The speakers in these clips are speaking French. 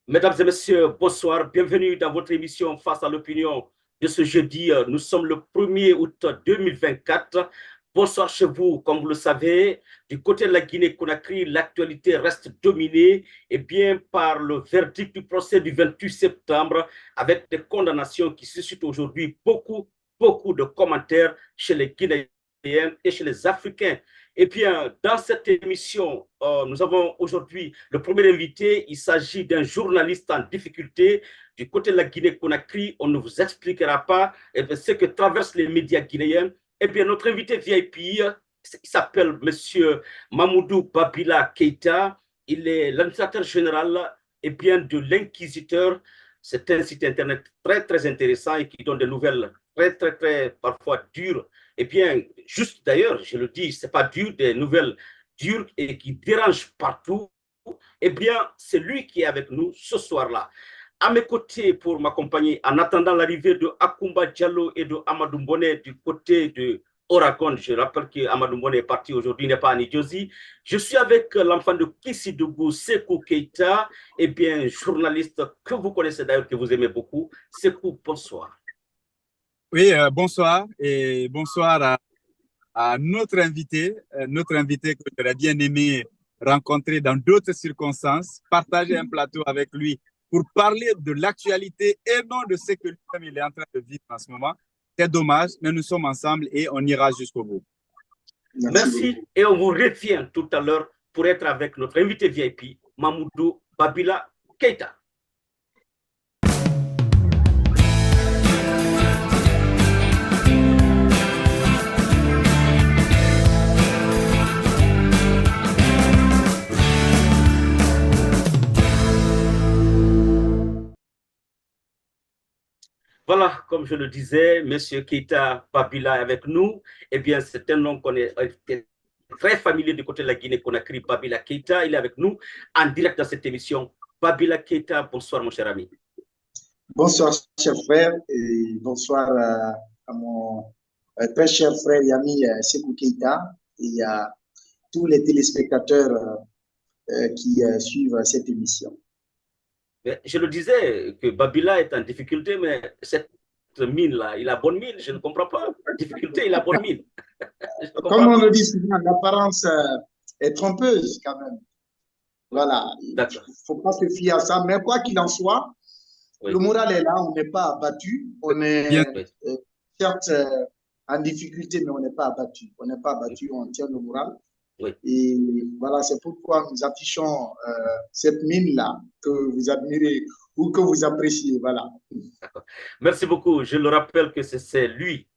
Mesdames et messieurs, bonsoir. Bienvenue dans votre émission Face à l'opinion de ce jeudi. Nous sommes le 1er août 2024. Bonsoir chez vous. Comme vous le savez, du côté de la Guinée-Conakry, l'actualité reste dominée par le verdict du procès du 28 septembre avec des condamnations qui suscitent aujourd'hui beaucoup de commentaires chez les Guinéens et chez les Africains. Dans cette émission, nous avons aujourd'hui le premier invité. Il s'agit d'un journaliste en difficulté du côté de la Guinée-Conakry. On ne vous expliquera pas ce que traversent les médias guinéens. Notre invité VIP, il s'appelle Monsieur Mamoudou Babila Keïta. Il est l'administrateur général de l'Inquisiteur. C'est un site internet très intéressant et qui donne des nouvelles très parfois dures. Juste d'ailleurs, je le dis, c'est pas dur, des nouvelles dures et qui dérangent partout. C'est lui qui est avec nous ce soir-là. À mes côtés pour m'accompagner en attendant l'arrivée de Akumba Diallo et de Amadou Mbone du côté de Oragon. Je rappelle que Amadou Mbone est parti aujourd'hui, n'est pas à Nidjozi. Je suis avec l'enfant de Kissidougou, Sekou Keita, journaliste que vous connaissez d'ailleurs, que vous aimez beaucoup. Sekou, bonsoir. Oui, bonsoir et bonsoir à notre invité que j'aurais bien aimé rencontrer dans d'autres circonstances, partager un plateau avec lui pour parler de l'actualité et non de ce que lui-même il est en train de vivre en ce moment. C'est dommage, mais nous sommes ensemble et on ira jusqu'au bout. Merci et on vous revient tout à l'heure pour être avec notre invité VIP, Mamoudou Babila Keïta. Voilà, comme je le disais, M. Keïta Babila est avec nous. C'est un nom qu'on est très familier du côté de la Guinée-Conakry, Babila Keïta. Il est avec nous en direct dans cette émission. Babila Keïta, bonsoir mon cher ami. Bonsoir cher frère et bonsoir à mon très cher frère et ami Sekou Keïta et à tous les téléspectateurs qui suivent cette émission. Je le disais que Babila est en difficulté, mais cette mine-là, il a bonne mine, je ne comprends pas. Difficulté, il a bonne mine. Comme on le dit souvent, l'apparence est trompeuse quand même. Voilà, il ne faut pas se fier à ça, mais quoi qu'il en soit, le moral est là, on n'est pas abattu, on est certes en difficulté, mais on n'est pas abattu. On n'est pas abattu, on tient le moral. Et voilà, c'est pourquoi nous affichons cette mine-là que vous admirez ou que vous appréciez. Voilà. Merci beaucoup. Je le rappelle que c'est lui,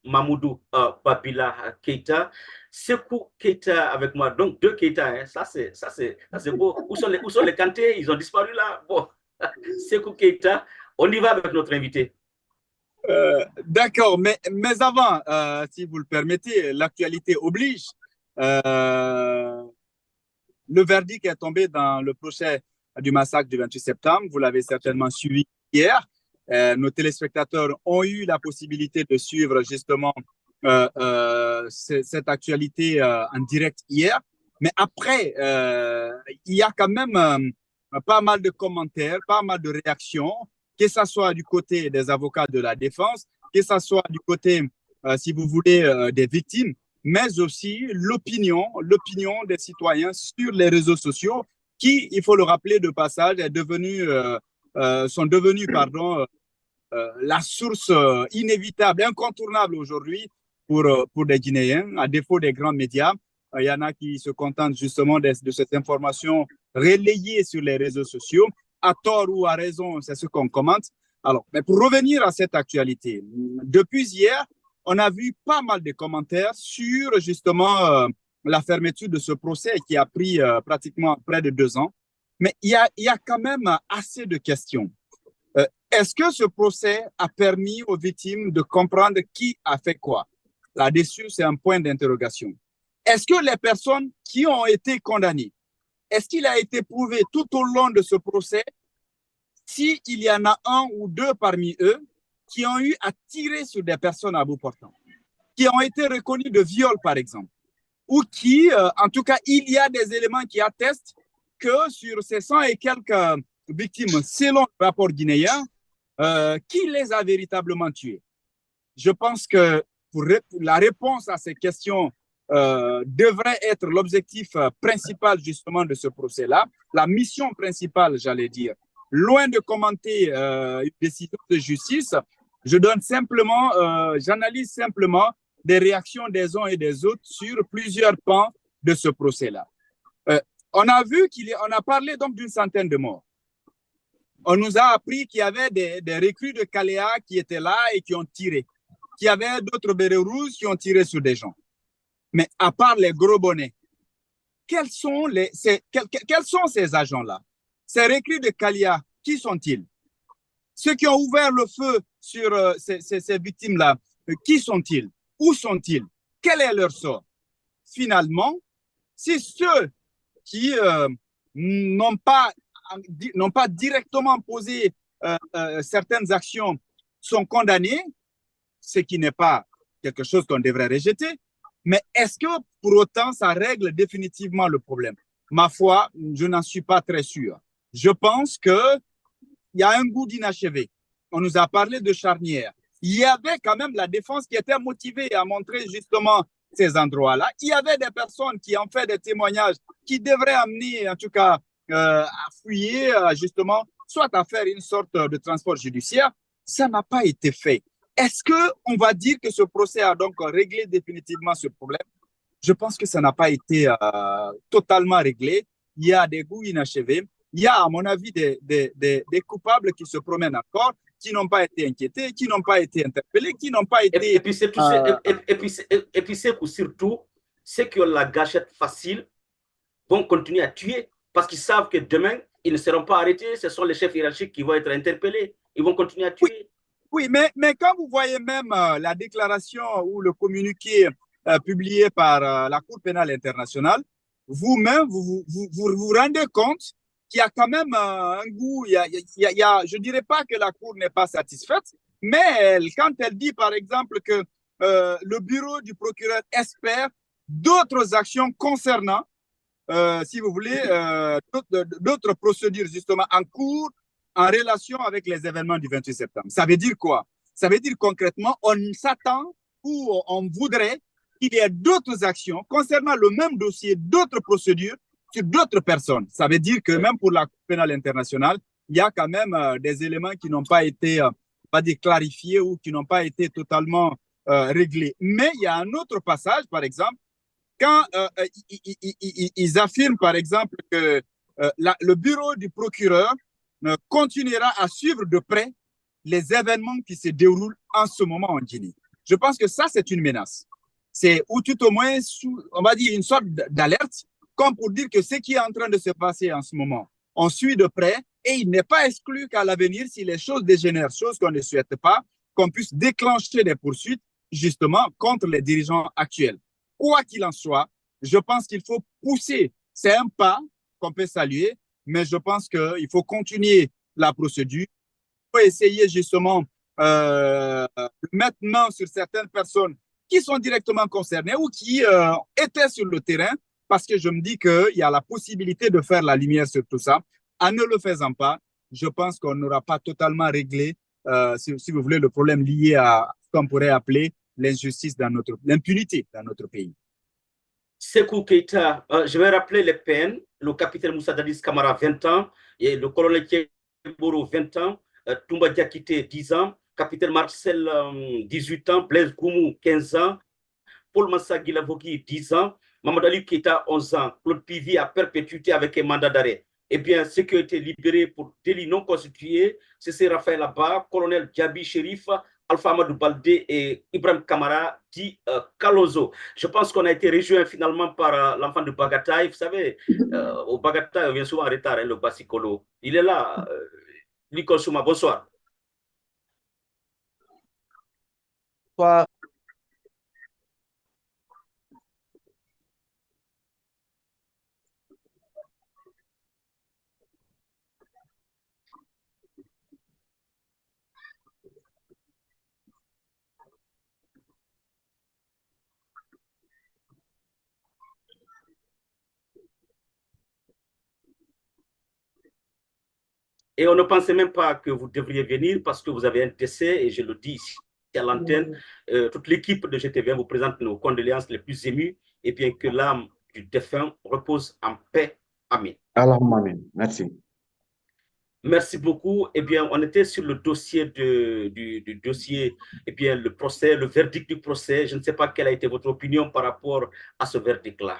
Mamoudou Babila Keïta. Sekou Keïta avec moi. Donc, deux Keïta, hein. Ça c'est beau. Où sont les Kanté? Ils ont disparu là. Bon, Sekou Keïta, on y va avec notre invité. D'accord, mais avant, si vous le permettez, l'actualité oblige. Le verdict est tombé dans le procès du massacre du 28 septembre. Vous l'avez certainement suivi hier. Nos téléspectateurs ont eu la possibilité de suivre justement cette actualité en direct hier. Mais après, il y a quand même pas mal de commentaires, pas mal de réactions, que ce soit du côté des avocats de la défense, que ce soit du côté, si vous voulez, des victimes, mais aussi l'opinion des citoyens sur les réseaux sociaux qui, il faut le rappeler de passage, sont devenus la source inévitable, incontournable aujourd'hui pour des Guinéens, à défaut des grands médias. Il y en a qui se contentent justement de cette information relayée sur les réseaux sociaux. À tort ou à raison, c'est ce qu'on commente. Alors, mais pour revenir à cette actualité, depuis hier, on a vu pas mal de commentaires sur justement la fermeture de ce procès qui a pris pratiquement près de 2 ans. Mais il y a quand même assez de questions. Est-ce que ce procès a permis aux victimes de comprendre qui a fait quoi? Là-dessus, c'est un point d'interrogation. Est-ce que les personnes qui ont été condamnées, est-ce qu'il a été prouvé tout au long de ce procès s'il y en a un ou deux parmi eux qui ont eu à tirer sur des personnes à bout portant, qui ont été reconnus de viol, par exemple, ou qui, en tout cas, il y a des éléments qui attestent que sur ces 100 et quelques victimes selon le rapport guinéen, qui les a véritablement tués? Je pense que la réponse à ces questions devrait être l'objectif principal justement de ce procès-là, la mission principale, j'allais dire. Loin de commenter une décision de justice, j'analyse simplement des réactions des uns et des autres sur plusieurs pans de ce procès-là. On a vu on a parlé donc d'une centaine de morts. On nous a appris qu'il y avait des recrues de Kalea qui étaient là et qui ont tiré, qu'il y avait d'autres bérets rouges qui ont tiré sur des gens. Mais à part les gros bonnets, quels sont ces agents-là? Ces recrues de Kalea, qui sont-ils? Ceux qui ont ouvert le feu sur ces victimes-là, qui sont-ils? Où sont-ils? Quel est leur sort? Finalement, si ceux qui n'ont pas directement posé certaines actions sont condamnés, ce qui n'est pas quelque chose qu'on devrait rejeter, mais est-ce que pour autant ça règle définitivement le problème? Ma foi, je n'en suis pas très sûr. Je pense qu'il y a un goût d'inachevé. On nous a parlé de charnière. Il y avait quand même la défense qui était motivée à montrer justement ces endroits-là. Il y avait des personnes qui ont fait des témoignages qui devraient amener, en tout cas, à fouiller, justement, soit à faire une sorte de transport judiciaire. Ça n'a pas été fait. Est-ce qu'on va dire que ce procès a donc réglé définitivement ce problème? Je pense que ça n'a pas été totalement réglé. Il y a des goûts inachevés. Il y a, à mon avis, des coupables qui se promènent encore, qui n'ont pas été inquiétés, qui n'ont pas été interpellés, qui n'ont pas été... Et puis, c'est surtout, ceux qui ont la gâchette facile vont continuer à tuer parce qu'ils savent que demain, ils ne seront pas arrêtés. Ce sont les chefs hiérarchiques qui vont être interpellés. Ils vont continuer à tuer. Oui, mais quand vous voyez même la déclaration ou le communiqué publié par la Cour pénale internationale, vous-même, vous rendez compte qu'il y a quand même un goût. Je ne dirais pas que la Cour n'est pas satisfaite, mais quand elle dit, par exemple, que le bureau du procureur espère d'autres actions concernant, si vous voulez, d'autres procédures justement en cours en relation avec les événements du 28 septembre. Ça veut dire quoi? Ça veut dire concrètement, on s'attend ou on voudrait qu'il y ait d'autres actions concernant le même dossier, d'autres procédures sur d'autres personnes. Ça veut dire que même pour la Cour pénale internationale, il y a quand même des éléments qui n'ont pas été pas dire clarifiés ou qui n'ont pas été totalement réglés. Mais il y a un autre passage, par exemple, quand ils affirment, par exemple, que le bureau du procureur continuera à suivre de près les événements qui se déroulent en ce moment en Guinée. Je pense que ça, c'est une menace. C'est ou tout au moins, on va dire, une sorte d'alerte, comme pour dire que ce qui est en train de se passer en ce moment, on suit de près et il n'est pas exclu qu'à l'avenir, si les choses dégénèrent, chose qu'on ne souhaite pas, qu'on puisse déclencher des poursuites justement contre les dirigeants actuels. Quoi qu'il en soit, je pense qu'il faut pousser. C'est un pas qu'on peut saluer, mais je pense qu'il faut continuer la procédure. Il faut essayer justement maintenant sur certaines personnes qui sont directement concernées ou qui étaient sur le terrain, parce que je me dis qu'il y a la possibilité de faire la lumière sur tout ça. En ne le faisant pas, je pense qu'on n'aura pas totalement réglé, si vous voulez, le problème lié à ce qu'on pourrait appeler l'injustice l'impunité dans notre pays. Sekou Keita, je vais rappeler les peines. Le capitaine Moussa Dadis Kamara, 20 ans, et le colonel Keboro, 20 ans, Toumba Diakité, 10 ans, capitaine Marcel, 18 ans, Blaise Goumou, 15 ans, Paul Massa Guilavogui, 10 ans, Mamadou Ali Keita, 11 ans, Claude Pivi à perpétuité avec un mandat d'arrêt. Eh bien, ceux qui ont été libérés pour délit non constitué, c'est Raphaël Abba, colonel Djabi Sherif, Alpha Amadou Baldé et Ibrahim Kamara, dit Kalozo. Je pense qu'on a été rejoint finalement par l'enfant de Bagataï. Vous savez, au Bagataï, on vient souvent en retard, hein, le Basikolo. Il est là, Nicole Souma, bonsoir. Bonsoir. Et on ne pensait même pas que vous devriez venir parce que vous avez un décès, et je le dis ici à l'antenne. Toute l'équipe de GTV vous présente nos condoléances les plus émues, et bien que l'âme du défunt repose en paix. Amen. Allahumma amin. Merci. Merci beaucoup. Eh bien, on était sur le dossier du dossier, eh bien, le procès, le verdict du procès. Je ne sais pas quelle a été votre opinion par rapport à ce verdict-là.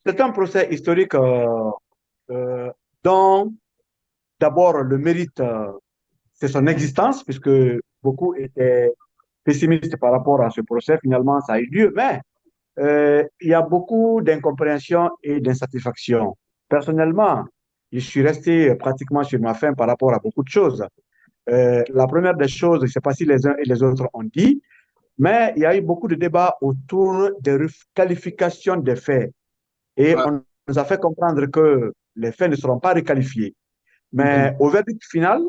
C'est un procès historique dont d'abord le mérite, c'est son existence, puisque beaucoup étaient pessimistes par rapport à ce procès. Finalement, ça a eu lieu, mais il y a beaucoup d'incompréhension et d'insatisfaction. Personnellement, je suis resté pratiquement sur ma faim par rapport à beaucoup de choses. La première des choses, je ne sais pas si les uns et les autres ont dit, mais il y a eu beaucoup de débats autour des qualifications des faits. Et on nous a fait comprendre que les faits ne seront pas requalifiés. Mais au verdict final,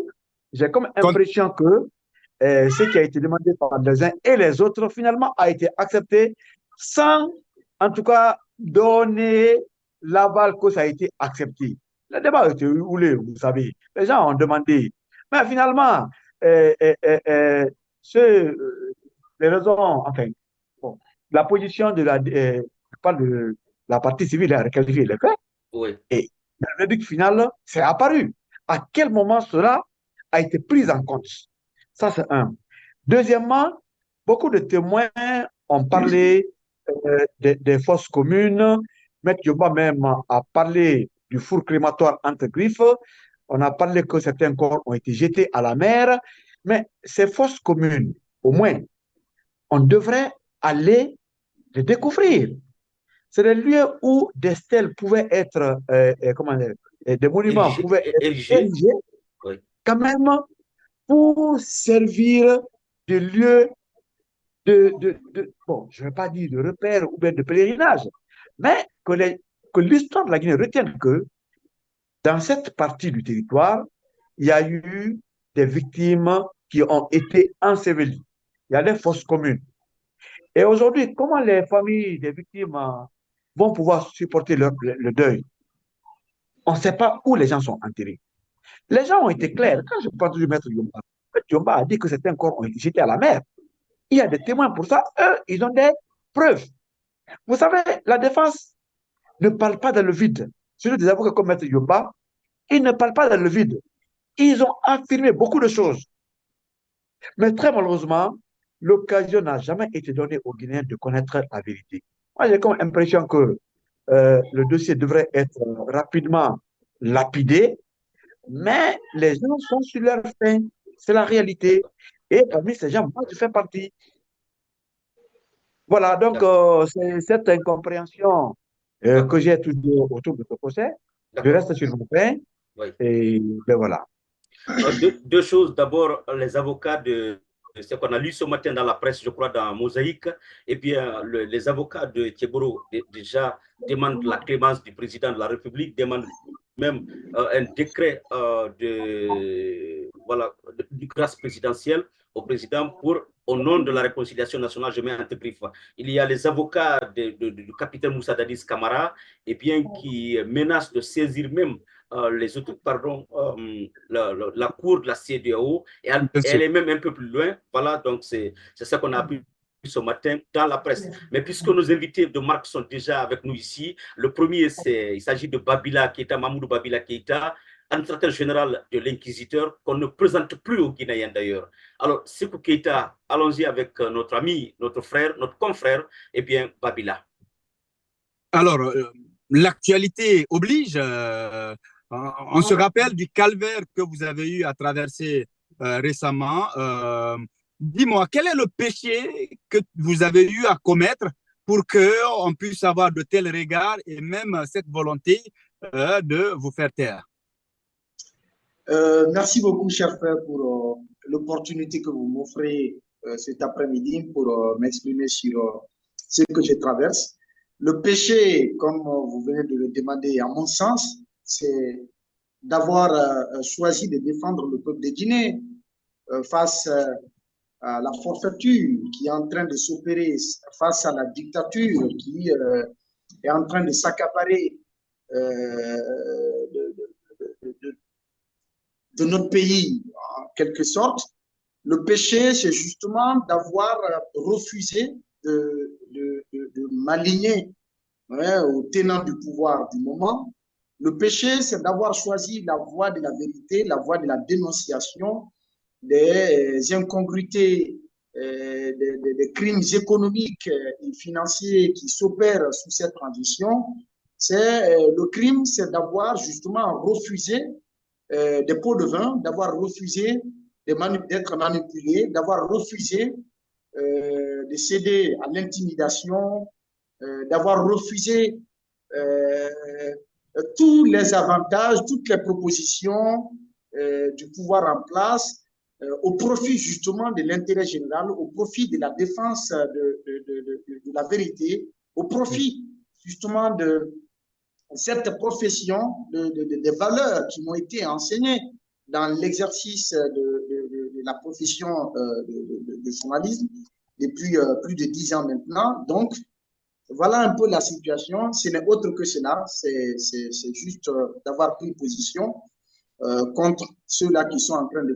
j'ai comme impression que ce qui a été demandé par les uns et les autres, finalement, a été accepté sans, en tout cas, donner l'aval que ça a été accepté. Le débat a été roulé, vous savez. Les gens ont demandé. Mais finalement, les raisons, enfin, bon, la position de la partie civile a requalifié les faits. Oui. Et le verdict final, c'est apparu. À quel moment cela a été pris en compte? Ça, c'est un. Deuxièmement, beaucoup de témoins ont parlé des fosses communes. Maître Yoba même a parlé du four crématoire entre griffes. On a parlé que certains corps ont été jetés à la mer. Mais ces fosses communes, au moins, on devrait aller les découvrir. C'est des lieux où des stèles pouvaient être, comment dire, des monuments pouvaient être érigés, oui, quand même pour servir de lieu bon, je ne vais pas dire de repère ou bien de pèlerinage, mais que l'histoire de la Guinée retienne que dans cette partie du territoire, il y a eu des victimes qui ont été ensevelies. Il y a des fosses communes. Et aujourd'hui, comment les familles des victimes vont pouvoir supporter le deuil? On ne sait pas où les gens sont enterrés. Les gens ont été clairs. Quand je parle du maître Yomba, Maître Yomba a dit que certains corps ont été jetés à la mer. Il y a des témoins pour ça. Eux, ils ont des preuves. Vous savez, la défense ne parle pas dans le vide. Surtout des avocats comme Maître Yomba, ils ne parlent pas dans le vide. Ils ont affirmé beaucoup de choses. Mais très malheureusement, l'occasion n'a jamais été donnée aux Guinéens de connaître la vérité. Moi, j'ai comme impression que le dossier devrait être rapidement lapidé, mais les gens sont sur leur faim. C'est la réalité. Et parmi ces gens, moi, je fais partie. Voilà, donc c'est cette incompréhension que j'ai toujours autour de ce procès. Je reste sur mon faim. Oui. Et ben voilà. Deux choses. D'abord, les avocats de ce qu'on a lu ce matin dans la presse, je crois, dans Mosaïque, et bien les avocats de Thieboro déjà demandent la clémence du président de la République, demandent même un décret de grâce présidentielle au président pour, au nom de la réconciliation nationale, je mets entre griffes. Il y a les avocats du capitaine Moussa Dadis Camara, et bien qui menacent de saisir même les autres, pardon, la cour de la CEDEAO, et elle est même un peu plus loin. Voilà, donc c'est ça qu'on a appris ce matin dans la presse. Mais puisque nos invités de marque sont déjà avec nous ici, le premier, il s'agit de Babila Keïta, Mamoudou Babila Keïta, administrateur général de l'Inquisiteur, qu'on ne présente plus aux Guinéens d'ailleurs. Alors, Sékou Keïta, allons-y avec notre ami, notre frère, notre confrère, et bien Babila. Alors, l'actualité oblige. On se rappelle du calvaire que vous avez eu à traverser récemment. Dis-moi, quel est le péché que vous avez eu à commettre pour qu'on puisse avoir de tels regards et même cette volonté de vous faire taire? Merci beaucoup, cher frère, pour l'opportunité que vous m'offrez cet après-midi pour m'exprimer sur ce que je traverse. Le péché, comme vous venez de le demander, à mon sens, c'est d'avoir choisi de défendre le peuple de Guinée face à la forfaiture qui est en train de s'opérer, face à la dictature qui est en train de s'accaparer de notre pays, en quelque sorte. Le péché, c'est justement d'avoir refusé de m'aligner aux tenants du pouvoir du moment. Le péché, c'est d'avoir choisi la voie de la vérité, la voie de la dénonciation des incongruités, des crimes économiques et financiers qui s'opèrent sous cette transition. Le crime, c'est d'avoir justement refusé des pots de vin, d'avoir refusé d'être manipulé, d'avoir refusé de céder à l'intimidation, d'avoir refusé tous les avantages, toutes les propositions du pouvoir en place au profit justement de l'intérêt général, au profit de la défense de la vérité, au profit justement de cette profession, des valeurs qui m'ont été enseignées dans l'exercice de la profession de journalisme depuis plus de 10 ans maintenant. Donc, voilà un peu la situation. Ce n'est autre que cela. C'est juste d'avoir pris position contre ceux-là qui sont en train de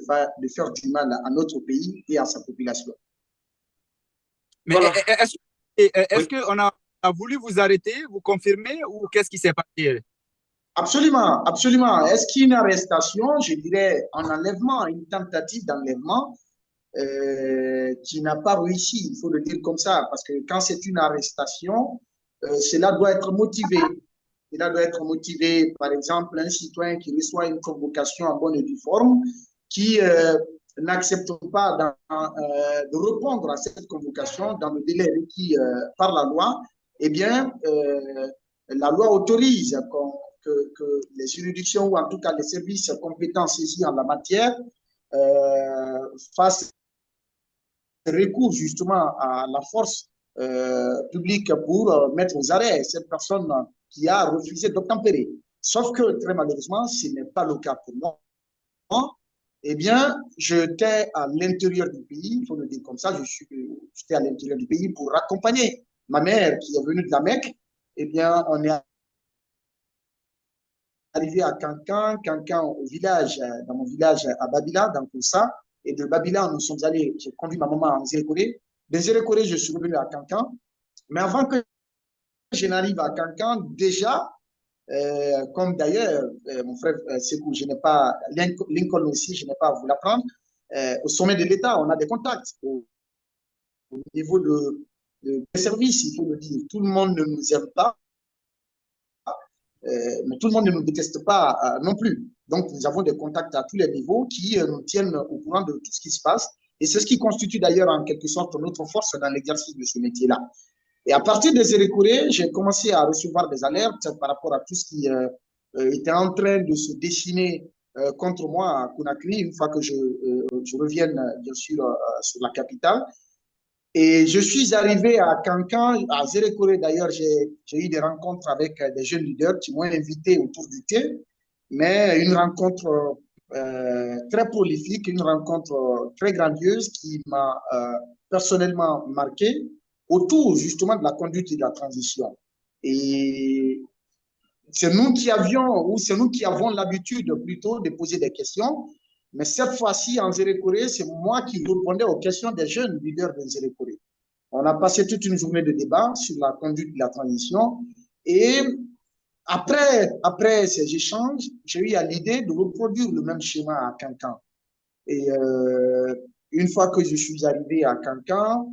faire du mal à notre pays et à sa population. Mais voilà. Est-ce qu'on a voulu vous arrêter, vous confirmer, ou qu'est-ce qui s'est passé? Absolument, absolument. Est-ce qu'une arrestation, je dirais un enlèvement, une tentative d'enlèvement qui n'a pas réussi, il faut le dire comme ça, parce que quand c'est une arrestation, cela doit être motivé. Cela doit être motivé, par exemple, un citoyen qui reçoit une convocation en bonne et due forme, qui n'accepte pas de répondre à cette convocation dans le délai requis par la loi, eh bien, la loi autorise que les juridictions ou en tout cas les services compétents saisis en la matière fassent recours justement à la force publique pour mettre aux arrêts cette personne qui a refusé d'obtempérer. Sauf que très malheureusement, ce n'est pas le cas pour moi. Eh bien, j'étais à l'intérieur du pays, il faut le dire comme ça, j'étais à l'intérieur du pays pour accompagner ma mère qui est venue de la Mecque. Eh bien, on est arrivé à Kankan au village, dans mon village à Babila, dans Koussa. Et de Babila, nous sommes allés, j'ai conduit ma maman en Zérékoré. De Zérékoré, je suis revenu à Kankan. Mais avant que je n'arrive à Kankan, déjà, comme d'ailleurs, mon frère Sekou, je n'ai pas, Lincoln aussi, je n'ai pas à vous l'apprendre, au sommet de l'État, on a des contacts. Au niveau des services, il faut le dire, tout le monde ne nous aime pas. Mais tout le monde ne nous déteste pas non plus. Donc, nous avons des contacts à tous les niveaux qui nous tiennent au courant de tout ce qui se passe. Et c'est ce qui constitue d'ailleurs en quelque sorte notre force dans l'exercice de ce métier-là. Et à partir des Zérékoré, j'ai commencé à recevoir des alertes par rapport à tout ce qui était en train de se dessiner contre moi à Conakry, une fois que je revienne, bien sûr, sur la capitale. Et je suis arrivé à Kankan, à Zérékoré d'ailleurs, j'ai eu des rencontres avec des jeunes leaders qui m'ont invité autour du thé, mais une rencontre très prolifique, une rencontre très grandiose qui m'a personnellement marqué autour justement de la conduite et de la transition. Et c'est nous qui avons l'habitude plutôt de poser des questions. Mais cette fois-ci, en Zérékoré, c'est moi qui répondais aux questions des jeunes leaders de Zérékoré. On a passé toute une journée de débat sur la conduite de la transition. Et après ces échanges, j'ai eu l'idée de reproduire le même schéma à Kankan. Et une fois que je suis arrivé à Kankan,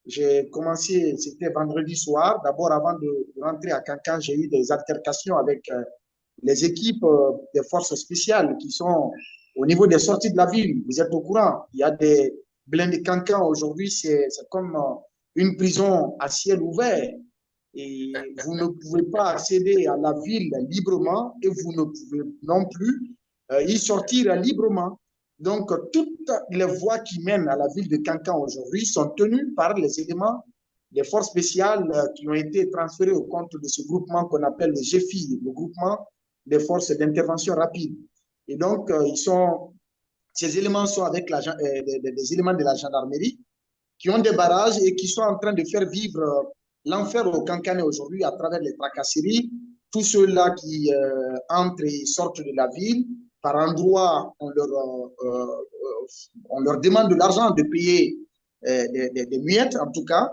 j'ai commencé, c'était vendredi soir. D'abord, avant de rentrer à Kankan, j'ai eu des altercations avec les équipes des forces spéciales qui sont au niveau des sorties de la ville. Vous êtes au courant, il y a des blindés Kankan aujourd'hui, c'est comme une prison à ciel ouvert. Et vous ne pouvez pas accéder à la ville librement et vous ne pouvez non plus y sortir librement. Donc, toutes les voies qui mènent à la ville de Kankan aujourd'hui sont tenues par les éléments des forces spéciales qui ont été transférés au compte de ce groupement qu'on appelle le GFI, le groupement des forces d'intervention rapide. Et donc, ces éléments sont avec des éléments de la gendarmerie qui ont des barrages et qui sont en train de faire vivre l'enfer au Kankanais aujourd'hui à travers les tracasseries. Tous ceux-là qui entrent et sortent de la ville, par endroit, on leur demande de l'argent, de payer des miettes, en tout cas.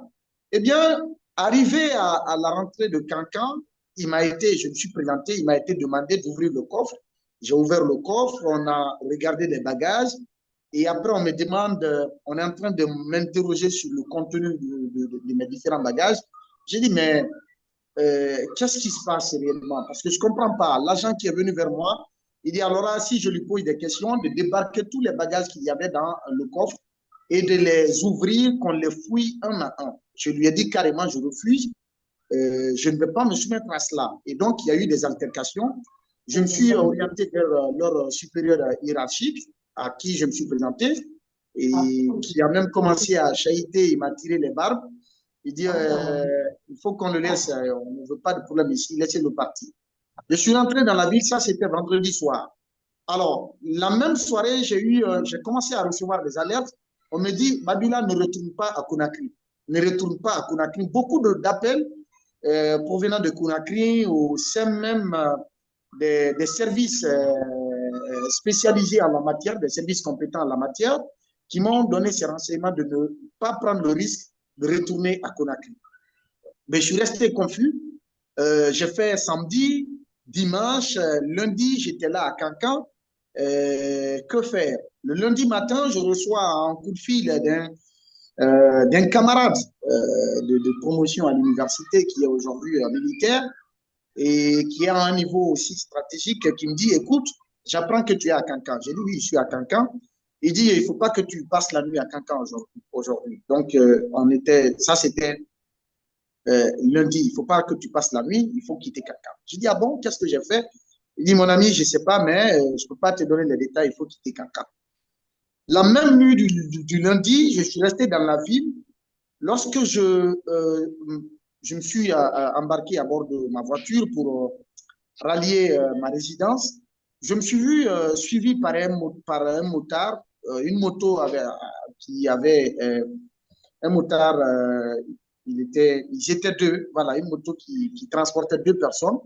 Eh bien, arrivé à la rentrée de Cancan, je me suis présenté, il m'a été demandé d'ouvrir le coffre. J'ai ouvert le coffre, on a regardé les bagages, et après, on me demande, on est en train de m'interroger sur le contenu de mes différents bagages. J'ai dit, mais qu'est-ce qui se passe réellement? Parce que je ne comprends pas. L'agent qui est venu vers moi, il dit, alors là, si je lui pose des questions, de débarquer tous les bagages qu'il y avait dans le coffre et de les ouvrir, qu'on les fouille un à un. Je lui ai dit carrément, je refuse. Je ne vais pas me soumettre à cela. Et donc, il y a eu des altercations. Je me suis orienté vers leur supérieur hiérarchique, à qui je me suis présenté, et qui a même commencé à chahuter, il m'a tiré les barbes. Il dit, il faut qu'on le laisse, on ne veut pas de problème ici, laissez-le partir. Je suis rentré dans la ville, ça c'était vendredi soir. Alors, la même soirée, j'ai commencé à recevoir des alertes. On me dit, Badula ne retourne pas à Conakry. Ne retourne pas à Conakry. Beaucoup d'appels provenant de Conakry au sein même des services spécialisés en la matière, des services compétents en la matière, qui m'ont donné ces renseignements de ne pas prendre le risque de retourner à Conakry. Mais je suis resté confus. J'ai fait samedi, dimanche, lundi, j'étais là à Cancan. Que faire? Le lundi matin, je reçois un coup de fil d'un camarade de promotion à l'université qui est aujourd'hui militaire et qui est à un niveau aussi stratégique, qui me dit, écoute, j'apprends que tu es à Cancan. J'ai dit, oui, je suis à Cancan. Il dit, il ne faut pas que tu passes la nuit à Cancan aujourd'hui. Donc, ça c'était lundi, il ne faut pas que tu passes la nuit, il faut quitter Cancan. J'ai dit, ah bon, qu'est-ce que j'ai fait? Il dit, mon ami, je ne sais pas, mais je ne peux pas te donner les détails, il faut quitter Cancan. La même nuit du lundi, je suis resté dans la ville. Lorsque je me suis embarqué à bord de ma voiture pour rallier ma résidence, je me suis vu suivi par un motard, une moto qui avait un motard, ils étaient deux, voilà, une moto qui transportait deux personnes.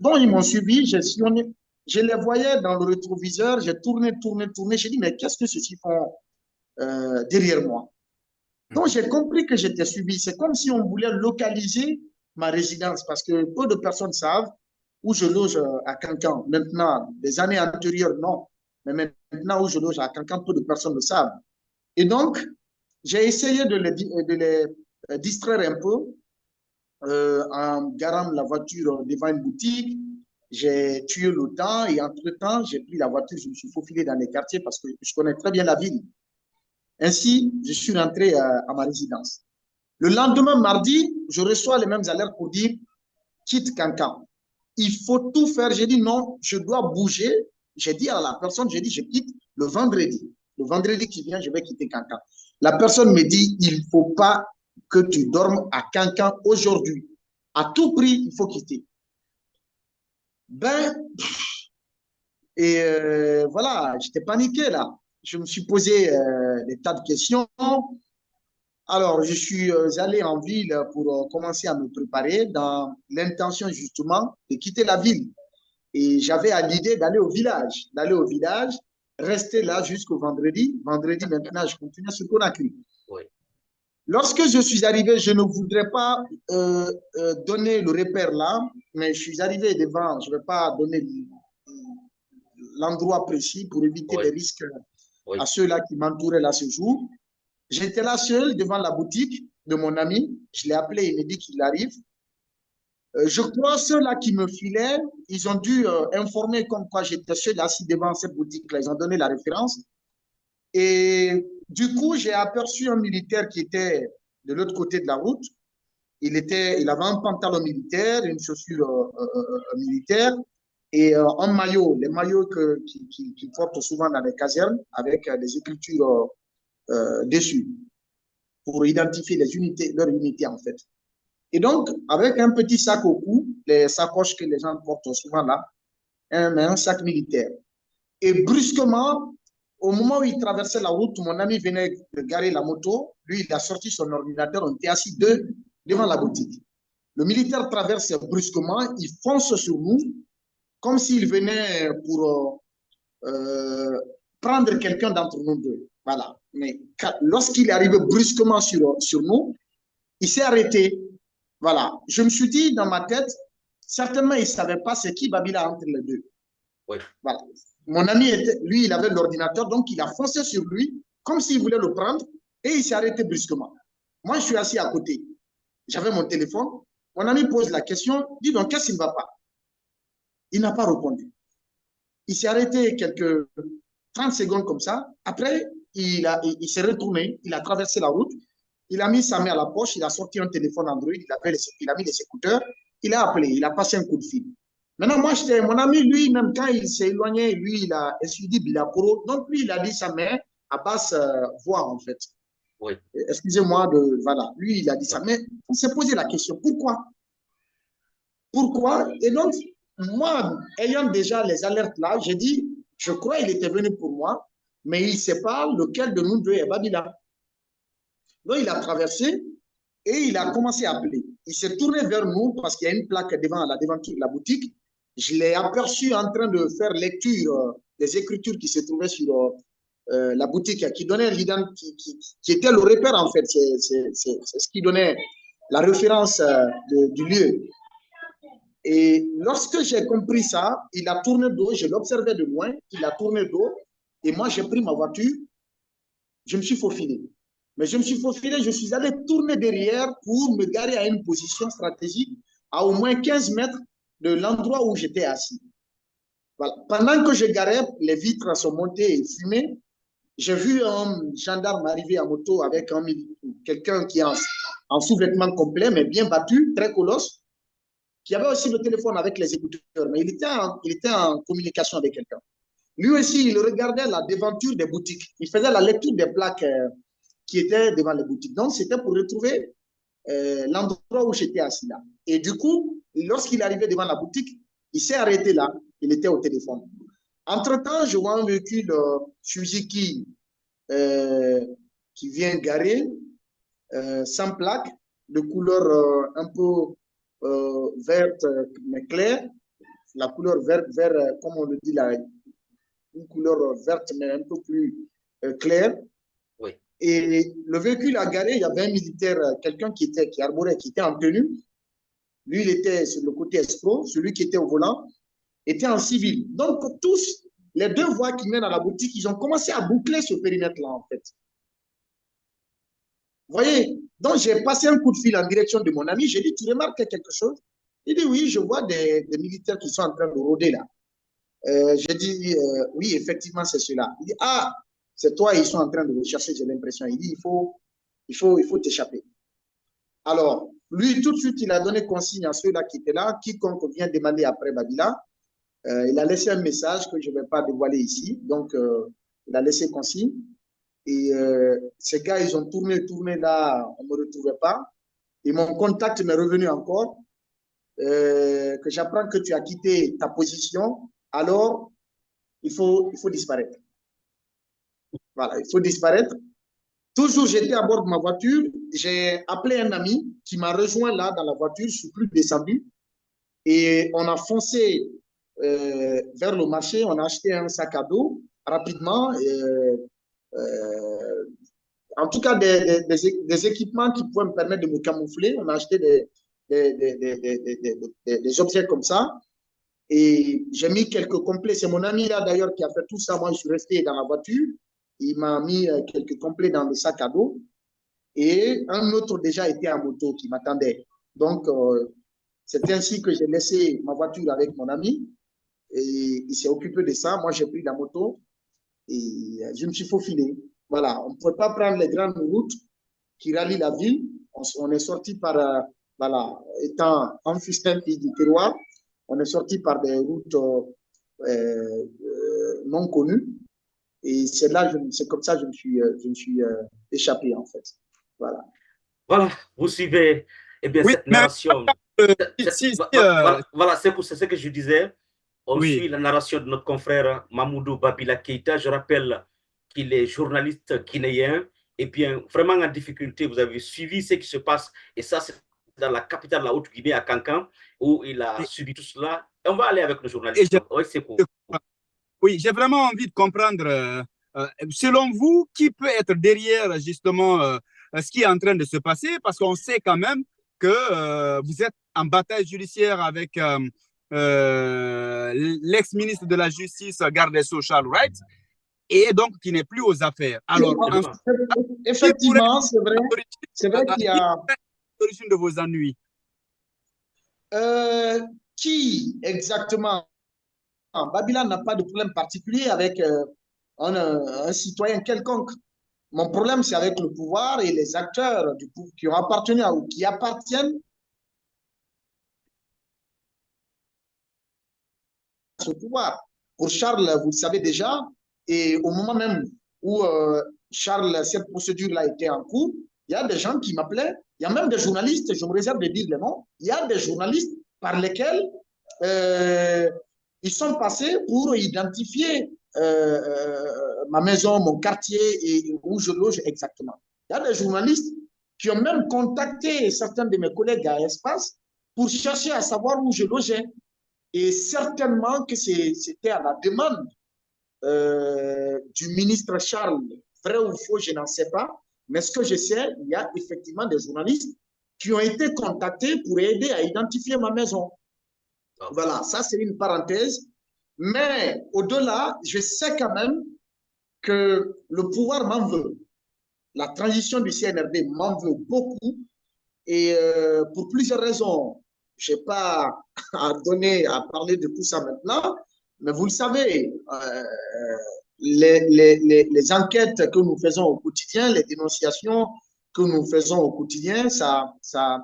Donc, ils m'ont suivi, je les voyais dans le rétroviseur, j'ai tourné, j'ai dit, mais qu'est-ce que ceux-ci font derrière moi? Donc, j'ai compris que j'étais suivi. C'est comme si on voulait localiser ma résidence parce que peu de personnes savent où je loge à Cancan. Maintenant, des années antérieures, non. Mais maintenant, où je loge à Cancan, peu de personnes le savent. Et donc, j'ai essayé de les distraire un peu en garant la voiture devant une boutique. J'ai tué le temps et entre-temps, j'ai pris la voiture, je me suis faufilé dans les quartiers parce que je connais très bien la ville. Ainsi, je suis rentré à ma résidence. Le lendemain, mardi, je reçois les mêmes alertes pour dire quitte Cancan. Il faut tout faire. J'ai dit non, je dois bouger. J'ai dit à la personne, j'ai dit je quitte le vendredi. Le vendredi qui vient, je vais quitter Cancan. La personne me dit il ne faut pas que tu dormes à Cancan aujourd'hui. À tout prix, il faut quitter. Voilà, j'étais paniqué là. Je me suis posé des tas de questions. Alors, je suis allé en ville pour commencer à me préparer dans l'intention justement de quitter la ville. Et j'avais à l'idée d'aller au village, rester là jusqu'au vendredi. Vendredi, maintenant, je continue sur Conakry. Oui. Lorsque je suis arrivé, je ne voudrais pas donner le repère là, mais je suis arrivé devant, je ne vais pas donner l'endroit précis pour éviter des risques à ceux-là qui m'entouraient là ce jour. J'étais là seul devant la boutique de mon ami. Je l'ai appelé, il m'a dit qu'il arrive. Je crois ceux-là qui me filaient, ils ont dû informer comme quoi j'étais seul assis devant cette boutique-là. Ils ont donné la référence. Et du coup, j'ai aperçu un militaire qui était de l'autre côté de la route. Il avait un pantalon militaire, une chaussure militaire et un maillot, les maillots qu'ils portent souvent dans les casernes avec des écritures dessus pour identifier leur unité en fait. Et donc, avec un petit sac au cou, les sacoches que les gens portent souvent là, un sac militaire. Et brusquement, au moment où il traversait la route, mon ami venait de garer la moto. Lui, il a sorti son ordinateur, on était assis deux devant la boutique. Le militaire traverse brusquement, il fonce sur nous, comme s'il venait pour prendre quelqu'un d'entre nous deux. Voilà. Mais lorsqu'il est arrivé brusquement sur nous, il s'est arrêté. Voilà. Je me suis dit dans ma tête, certainement, il ne savait pas c'est qui Babila entre les deux. Oui. Voilà. Mon ami, lui, il avait l'ordinateur, donc il a foncé sur lui comme s'il voulait le prendre et il s'est arrêté brusquement. Moi, je suis assis à côté. J'avais mon téléphone. Mon ami pose la question, dit donc, qu'est-ce qui ne va pas? Il n'a pas répondu. Il s'est arrêté quelques 30 secondes comme ça. Après, il s'est retourné, il a traversé la route, il a mis sa main à la poche, il a sorti un téléphone Android, il a mis les écouteurs, il a appelé, il a passé un coup de fil. Maintenant, moi, mon ami, lui, même quand il s'est éloigné, lui, il a dit Bilaporo. Donc, lui, il a dit sa main à basse voix, en fait. Oui. Excusez-moi, voilà. Lui, il a dit ça. Mais on s'est posé la question, pourquoi? Pourquoi? Et donc, moi, ayant déjà les alertes là, j'ai dit, je crois qu'il était venu pour moi, mais il ne sait pas lequel de nous deux est Babila. Donc, il a traversé et il a commencé à appeler. Il s'est tourné vers nous parce qu'il y a une plaque devant la devanture de la boutique. Je l'ai aperçu en train de faire lecture des écritures qui se trouvaient sur la boutique, qui donnait qui était le repère en fait. C'est ce qui donnait la référence du lieu. Et lorsque j'ai compris ça, il a tourné dos, je l'observais de loin, il a tourné dos, et moi j'ai pris ma voiture, je me suis faufilé. Mais je me suis faufilé, je suis allé tourner derrière pour me garer à une position stratégique à au moins 15 mètres de l'endroit où j'étais assis. Voilà. Pendant que je garais, les vitres sont montées et fumées. J'ai vu un gendarme arriver à moto avec quelqu'un qui est en sous-vêtement complet, mais bien battu, très colosse, qui avait aussi le téléphone avec les écouteurs, mais il était en communication avec quelqu'un. Lui aussi, il regardait la devanture des boutiques. Il faisait la lecture des plaques qui étaient devant les boutiques. Donc, c'était pour retrouver l'endroit où j'étais assis là. Et du coup, lorsqu'il arrivait devant la boutique, il s'est arrêté là. Il était au téléphone. Entre-temps, je vois un véhicule Suzuki qui vient garer, sans plaque, de couleur un peu verte, mais claire. La couleur vert, comme on le dit là, une couleur verte, mais un peu plus claire. Oui. Et le véhicule a garé, il y avait un militaire, quelqu'un qui arborait, qui était en tenue. Lui, il était sur le côté escroc, celui qui était au volant était en civil. Donc, tous, les deux voies qui mènent à la boutique, ils ont commencé à boucler ce périmètre-là, en fait. Vous voyez? Donc, j'ai passé un coup de fil en direction de mon ami. J'ai dit, tu remarques quelque chose? Il dit, oui, je vois des militaires qui sont en train de rôder là. J'ai dit, oui, effectivement, c'est cela. Il dit, ah, c'est toi, ils sont en train de rechercher, j'ai l'impression. Il dit, il faut t'échapper. Alors, lui, tout de suite, il a donné consigne à ceux-là qui étaient là. Quiconque vient demander après Babila, il a laissé un message que je ne vais pas dévoiler ici. Donc, il a laissé consigne. Et ces gars, ils ont tourné là, on ne me retrouvait pas. Et mon contact m'est revenu encore, que j'apprends que tu as quitté ta position, alors il faut disparaître. Voilà, il faut disparaître. Toujours, j'étais à bord de ma voiture, j'ai appelé un ami qui m'a rejoint là dans la voiture, je ne suis plus descendu. Et on a foncé vers le marché, on a acheté un sac à dos rapidement. En tout cas, des équipements qui pouvaient me permettre de me camoufler. On a acheté des objets comme ça. Et j'ai mis quelques complets. C'est mon ami là d'ailleurs qui a fait tout ça. Moi, je suis resté dans la voiture. Il m'a mis quelques complets dans le sac à dos. Et un autre déjà était en moto qui m'attendait. Donc, c'est ainsi que j'ai laissé ma voiture avec mon ami. Et il s'est occupé de ça. Moi, j'ai pris la moto et je me suis faufilé. Voilà, on ne peut pas prendre les grandes routes qui rallient la ville. On est sorti par, voilà, étant un fustin pays du terroir, on est sorti par des routes non connues. Et c'est comme ça que je me suis échappé, en fait. Voilà. Voilà, vous suivez bien, oui, cette narration. Voilà, c'est ce que je disais. On suit la narration de notre confrère Mamoudou Babila Keïta. Je rappelle qu'il est journaliste guinéen. Et bien, vraiment en difficulté, vous avez suivi ce qui se passe. Et ça, c'est dans la capitale de la Haute-Guinée, à Cancan, où il a subi tout cela. Et on va aller avec le journaliste. Oui, c'est pour. Oui, j'ai vraiment envie de comprendre, selon vous, qui peut être derrière justement ce qui est en train de se passer, parce qu'on sait quand même que vous êtes en bataille judiciaire avec l'ex-ministre de la Justice, garde des Sceaux, Charles Wright, et donc qui n'est plus aux affaires. Alors, effectivement, c'est vrai qu'il y a... l'origine de vos ennuis? Qui exactement? Babila n'a pas de problème particulier avec un citoyen quelconque. Mon problème, c'est avec le pouvoir et les acteurs du pouvoir qui ont appartenu ou qui appartiennent à ce pouvoir. Pour Charles, vous le savez déjà, et au moment même où Charles, cette procédure-là était en cours, il y a des gens qui m'appelaient, il y a même des journalistes, je me réserve de dire les noms, il y a des journalistes par lesquels ils sont passés pour identifier ma maison, mon quartier et où je loge exactement. Il y a des journalistes qui ont même contacté certains de mes collègues à Espace pour chercher à savoir où je logeais. Et certainement que c'était à la demande du ministre Charles, vrai ou faux, je n'en sais pas. Mais ce que je sais, il y a effectivement des journalistes qui ont été contactés pour aider à identifier ma maison. Voilà, ça c'est une parenthèse. Mais au-delà, je sais quand même que le pouvoir m'en veut. La transition du CNRD m'en veut beaucoup. Et pour plusieurs raisons, je n'ai pas à parler de tout ça maintenant, mais vous le savez, les enquêtes que nous faisons au quotidien, les dénonciations que nous faisons au quotidien, ça ne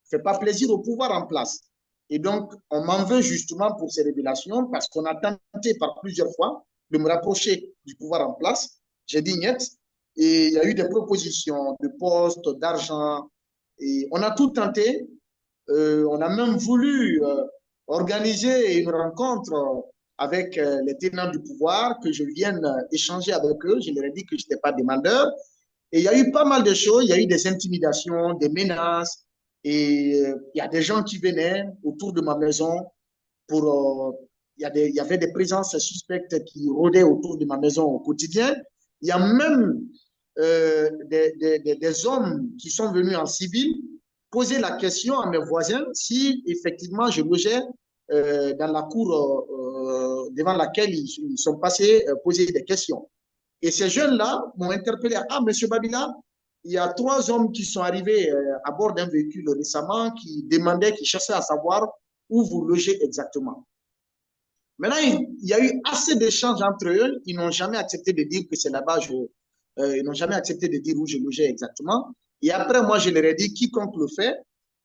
fait pas plaisir au pouvoir en place. Et donc, on m'en veut justement pour ces révélations parce qu'on a tenté par plusieurs fois de me rapprocher du pouvoir en place. J'ai dit niet. Et il y a eu des propositions de postes, d'argent. Et on a tout tenté. On a même voulu organiser une rencontre avec les tenants du pouvoir, que je vienne échanger avec eux. Je leur ai dit que je n'étais pas demandeur. Et il y a eu pas mal de choses. Il y a eu des intimidations, des menaces. Et il y a des gens qui venaient autour de ma maison pour... il y avait des présences suspectes qui rôdaient autour de ma maison au quotidien. Il y a même des hommes qui sont venus en civil poser la question à mes voisins si effectivement je logeais dans la cour devant laquelle ils sont passés poser des questions. Et ces jeunes-là m'ont interpellé. Ah, monsieur Babila, il y a 3 hommes qui sont arrivés à bord d'un véhicule récemment qui demandaient, qui cherchaient à savoir où vous logez exactement. Maintenant, il y a eu assez d'échanges entre eux. Ils n'ont jamais accepté de dire que c'est là-bas. Ils n'ont jamais accepté de dire où je logeais exactement. Et après, moi, je leur ai dit, quiconque le fait,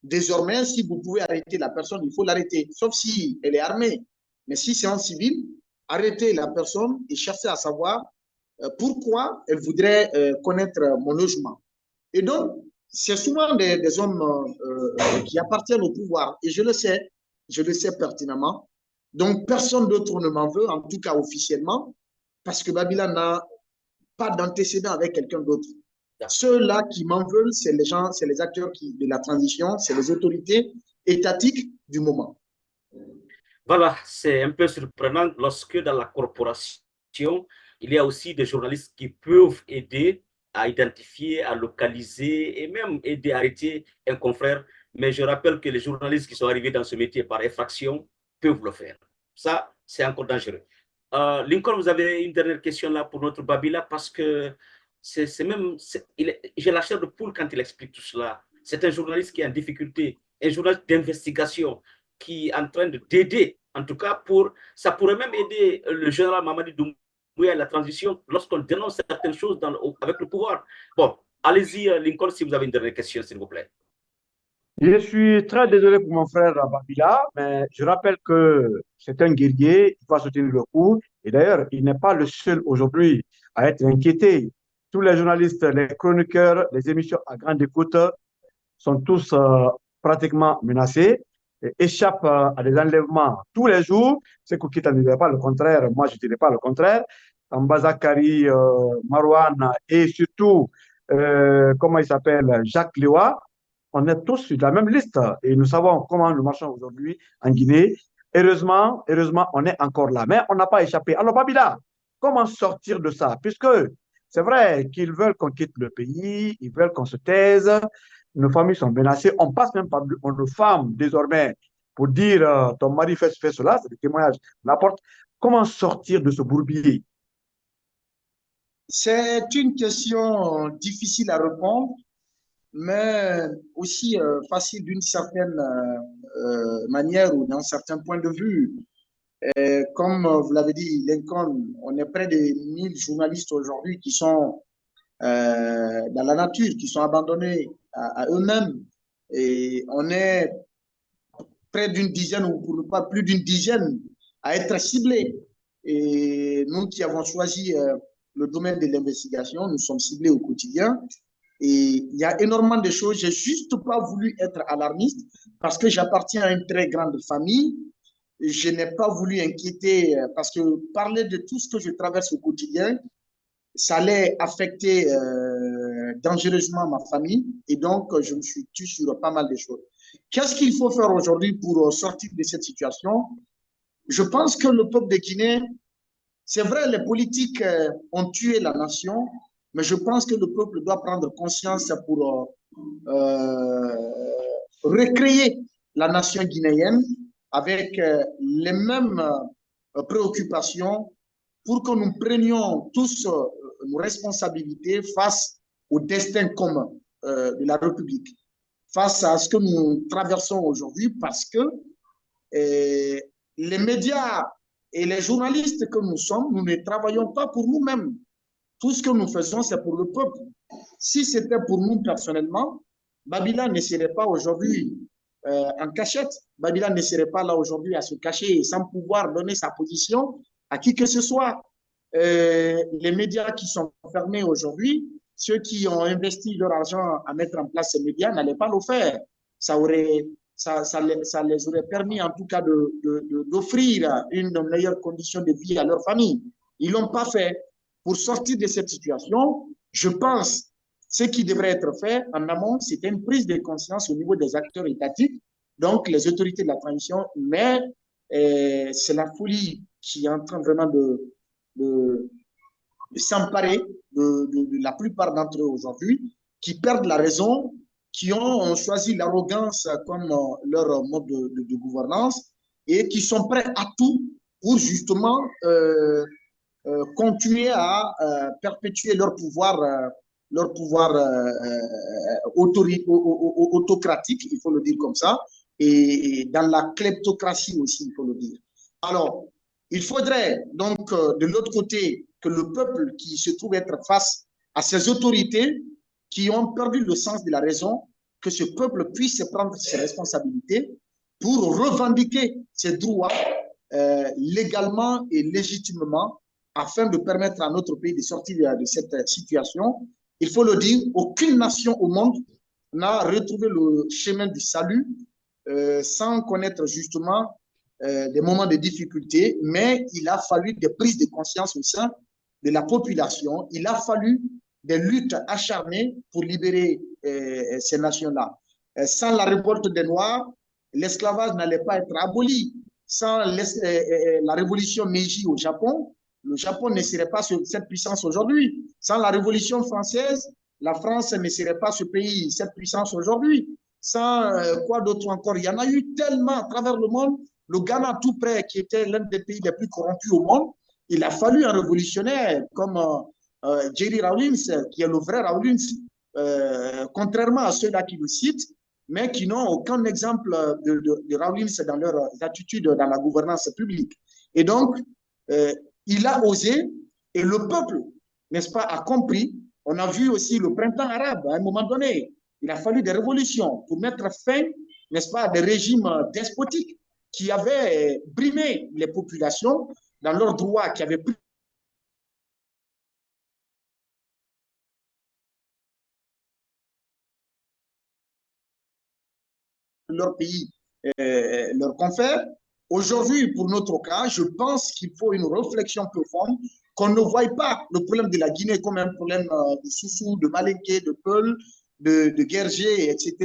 désormais, si vous pouvez arrêter la personne, il faut l'arrêter, sauf si elle est armée. Mais si c'est en civil, arrêtez la personne et cherchez à savoir pourquoi elle voudrait connaître mon logement. Et donc, c'est souvent des hommes qui appartiennent au pouvoir. Et je le sais pertinemment. Donc, personne d'autre ne m'en veut, en tout cas officiellement, parce que Babila n'a pas d'antécédent avec quelqu'un d'autre. Ceux-là qui m'en veulent, c'est les gens, c'est les acteurs de la transition, c'est les autorités étatiques du moment. Voilà, c'est un peu surprenant lorsque dans la corporation, il y a aussi des journalistes qui peuvent aider à identifier, à localiser et même aider à arrêter un confrère. Mais je rappelle que les journalistes qui sont arrivés dans ce métier par effraction peuvent le faire. Ça, c'est encore dangereux. Lincoln, vous avez une dernière question là pour notre Babila parce que j'ai la chair de poule quand il explique tout cela. C'est un journaliste qui est en difficulté, un journaliste d'investigation qui est en train d'aider. En tout cas, ça pourrait même aider le général Mamadi Doumbouya à la transition lorsqu'on dénonce certaines choses avec le pouvoir. Bon, allez-y, Lincoln, si vous avez une dernière question, s'il vous plaît. Je suis très désolé pour mon frère Babila, mais je rappelle que c'est un guerrier, il va soutenir le coup. Et d'ailleurs, il n'est pas le seul aujourd'hui à être inquiété. Tous les journalistes, les chroniqueurs, les émissions à grande écoute sont tous pratiquement menacés, et échappent à des enlèvements tous les jours. C'est qui ne dirait pas le contraire, moi je ne dirais pas le contraire. Ambazakari, Marouane et surtout, comment il s'appelle, Jacques Lewa, on est tous sur la même liste et nous savons comment nous marchons aujourd'hui en Guinée. Heureusement, on est encore là, mais on n'a pas échappé. Alors, Babila, comment sortir de ça? Puisque c'est vrai qu'ils veulent qu'on quitte le pays, ils veulent qu'on se taise, nos familles sont menacées, on passe même par nos femmes désormais pour dire ton mari fait cela, c'est des témoignages. N'importe. Comment sortir de ce bourbier? C'est une question difficile à répondre, mais aussi facile d'une certaine manière ou d'un certain point de vue. Comme vous l'avez dit, Lincoln, on est près de 1000 journalistes aujourd'hui qui sont dans la nature, qui sont abandonnés à eux-mêmes. Et on est près d'une dizaine, ou pour ne pas plus d'une dizaine, à être ciblés. Et nous qui avons choisi le domaine de l'investigation, nous sommes ciblés au quotidien. Et il y a énormément de choses. Je n'ai juste pas voulu être alarmiste parce que j'appartiens à une très grande famille. Je n'ai pas voulu inquiéter parce que parler de tout ce que je traverse au quotidien, ça allait affecter dangereusement ma famille. Et donc, je me suis tué sur pas mal de choses. Qu'est-ce qu'il faut faire aujourd'hui pour sortir de cette situation? Je pense que le peuple de Guinée, c'est vrai, les politiques ont tué la nation, mais je pense que le peuple doit prendre conscience pour recréer la nation guinéenne avec les mêmes préoccupations pour que nous prenions tous nos responsabilités face au destin commun de la République, face à ce que nous traversons aujourd'hui, parce que les médias et les journalistes que nous sommes, nous ne travaillons pas pour nous-mêmes. Tout ce que nous faisons, c'est pour le peuple. Si c'était pour nous personnellement, Babila ne serait pas aujourd'hui en cachette. Babila ne serait pas là aujourd'hui à se cacher sans pouvoir donner sa position à qui que ce soit. Les médias qui sont fermés aujourd'hui, ceux qui ont investi leur argent à mettre en place ces médias n'allaient pas le faire. Ça les aurait permis en tout cas d'offrir une meilleure condition de vie à leur famille. Ils ne l'ont pas fait. Pour sortir de cette situation, je pense ce qui devrait être fait en amont, c'est une prise de conscience au niveau des acteurs étatiques, donc les autorités de la transition, mais c'est la folie qui est en train vraiment de s'emparer de la plupart d'entre eux aujourd'hui, qui perdent la raison, qui ont choisi l'arrogance comme leur mode de gouvernance et qui sont prêts à tout pour justement continuer à perpétuer leur pouvoir autocratique, il faut le dire comme ça, et dans la kleptocratie aussi, il faut le dire. Alors, il faudrait donc de l'autre côté que le peuple qui se trouve être face à ces autorités qui ont perdu le sens de la raison, que ce peuple puisse prendre ses responsabilités pour revendiquer ses droits légalement et légitimement afin de permettre à notre pays de sortir de cette situation. Il faut le dire, aucune nation au monde n'a retrouvé le chemin du salut sans connaître justement des moments de difficulté, mais il a fallu des prises de conscience au sein de la population. Il a fallu des luttes acharnées pour libérer ces nations-là. Sans la révolte des Noirs, l'esclavage n'allait pas être aboli. Sans la révolution Meiji au Japon, le Japon ne serait pas cette puissance aujourd'hui. Sans la Révolution française, la France ne serait pas ce pays, cette puissance aujourd'hui. Sans quoi d'autre encore? Il y en a eu tellement à travers le monde. Le Ghana tout près, qui était l'un des pays les plus corrompus au monde, il a fallu un révolutionnaire comme Jerry Rawlings, qui est le vrai Rawlings, contrairement à ceux-là qui le citent, mais qui n'ont aucun exemple de Rawlings dans leurs attitudes dans la gouvernance publique. Et donc, il a osé, et le peuple, n'est-ce pas, a compris. On a vu aussi le printemps arabe, à un moment donné. Il a fallu des révolutions pour mettre fin, n'est-ce pas, à des régimes despotiques qui avaient brimé les populations dans leurs droits, qui avaient pris leur pays, leurs confrères. Aujourd'hui, pour notre cas, je pense qu'il faut une réflexion profonde, qu'on ne voie pas le problème de la Guinée comme un problème de Soussou, de Malinké, de Peul, de Guerger, etc.,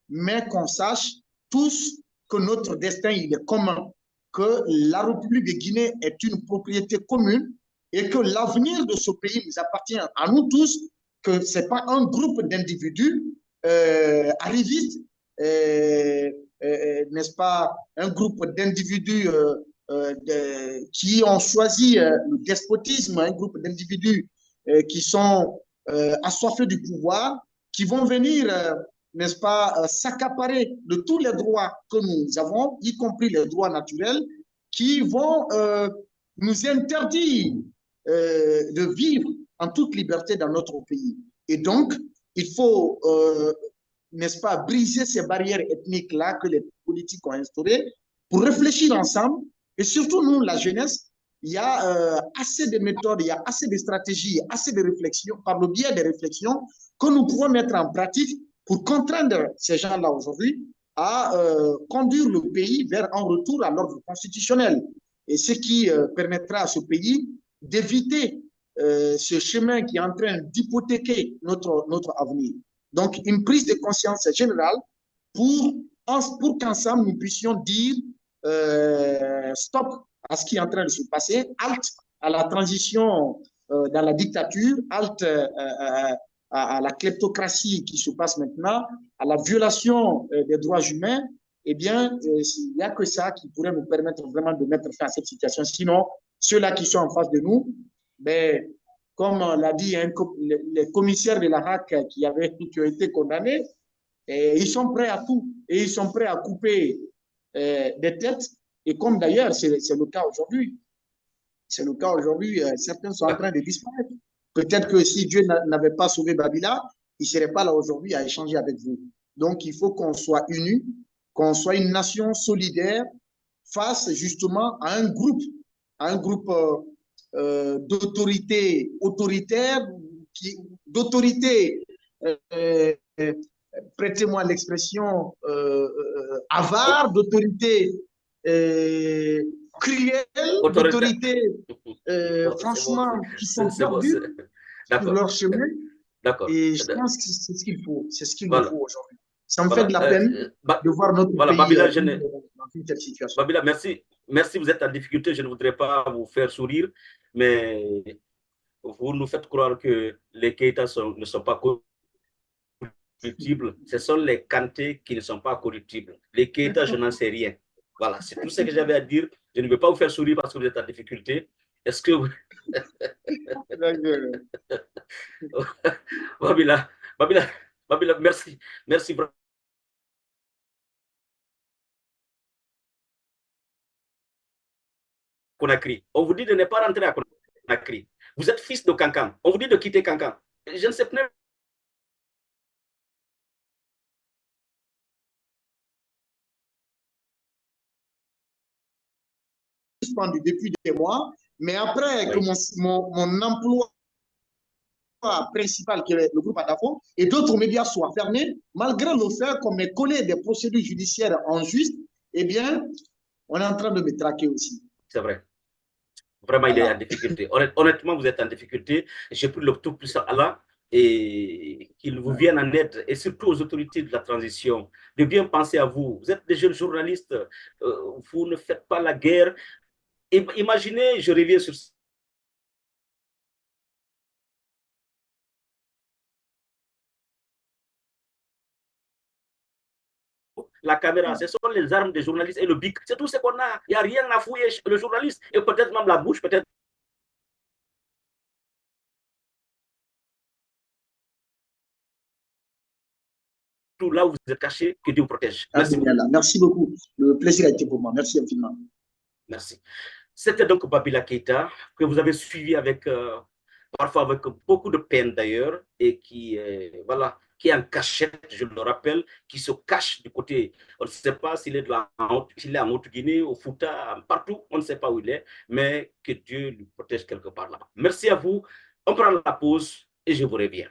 mais qu'on sache tous que notre destin, il est commun. que la République de Guinée est une propriété commune et que l'avenir de ce pays nous appartient à nous tous, que ce n'est pas un groupe d'individus arrivistes, n'est-ce pas, un groupe d'individus qui ont choisi le despotisme, un groupe d'individus qui sont assoiffés du pouvoir, qui vont venir, n'est-ce pas, s'accaparer de tous les droits que nous avons, y compris les droits naturels, qui vont nous interdire de vivre en toute liberté dans notre pays. Et donc, il faut, n'est-ce pas, briser ces barrières ethniques-là que les politiques ont instaurées pour réfléchir ensemble. Et surtout, nous, la jeunesse, il y a assez de méthodes, il y a assez de stratégies, assez de réflexions, par le biais des réflexions, que nous pouvons mettre en pratique pour contraindre ces gens-là aujourd'hui à conduire le pays vers un retour à l'ordre constitutionnel. Et ce qui permettra à ce pays d'éviter ce chemin qui est en train d'hypothéquer notre avenir. Donc, une prise de conscience générale pour qu'ensemble, nous puissions dire stop à ce qui est en train de se passer, halte à la transition dans la dictature, halte à la kleptocratie qui se passe maintenant, à la violation des droits humains. Eh bien, il n'y a que ça qui pourrait nous permettre vraiment de mettre fin à cette situation. Sinon, ceux-là qui sont en face de nous, ben, comme l'a dit les commissaires de la RAC qui ont été condamnés, ils sont prêts à tout. Et ils sont prêts à couper des têtes. Et comme d'ailleurs, c'est le cas aujourd'hui. C'est le cas aujourd'hui. Certains sont en train de disparaître. Peut-être que si Dieu n'avait pas sauvé Babila, il ne serait pas là aujourd'hui à échanger avec vous. Donc, il faut qu'on soit unis, qu'on soit une nation solidaire face justement à un groupe d'autorité autoritaire, d'autorité, prêtez-moi l'expression, avare, d'autorité cruelle, d'autorité, franchement, qui sont perdus sur leur chemin. Et je pense que c'est ce qu'il faut. C'est ce qu'il nous faut aujourd'hui. Ça me fait de la peine de voir notre pays Babila, dans une telle situation. Babila, merci. Merci, vous êtes en difficulté. Je ne voudrais pas vous faire sourire, mais vous nous faites croire que les Keïta ne sont pas corruptibles. Ce sont les Kanté qui ne sont pas corruptibles. Les Keïta, je n'en sais rien. Voilà, c'est tout ce que j'avais à dire. Je ne veux pas vous faire sourire parce que vous êtes en difficulté. Est-ce que vous... Babila, merci. Merci. Conakry. On vous dit de ne pas rentrer à Conakry. Vous êtes fils de Kankan. On vous dit de quitter Kankan. Je ne sais pas. Depuis des mois, mais après que mon emploi principal, qui est le groupe Adafo, et d'autres médias soient fermés, malgré le fait qu'on m'ait collé des procédures judiciaires injustes, eh bien, on est en train de me traquer aussi. C'est vrai. Vraiment, il est en difficulté. Honnêtement, vous êtes en difficulté. J'ai pris le tout plus à Allah et qu'il vous vienne en aide, et surtout aux autorités de la transition, de bien penser à vous. Vous êtes des jeunes journalistes, vous ne faites pas la guerre. Imaginez, je reviens sur la caméra, ce sont les armes des journalistes et le bic. C'est tout ce qu'on a. Il n'y a rien à fouiller le journaliste, et peut-être même la bouche, peut-être. Tout là où vous êtes caché, que Dieu vous protège. Merci. Merci beaucoup. Le plaisir a été pour moi. Merci infiniment. Merci. C'était donc Babila Keïta, que vous avez suivi avec, parfois avec beaucoup de peine d'ailleurs, et qui, voilà, qui est en cachette, je le rappelle, qui se cache du côté, on ne sait pas s'il est en Haute-Guinée, au Fouta, partout, on ne sait pas où il est, mais que Dieu lui protège quelque part là. Merci à vous, on prend la pause et je vous reviens.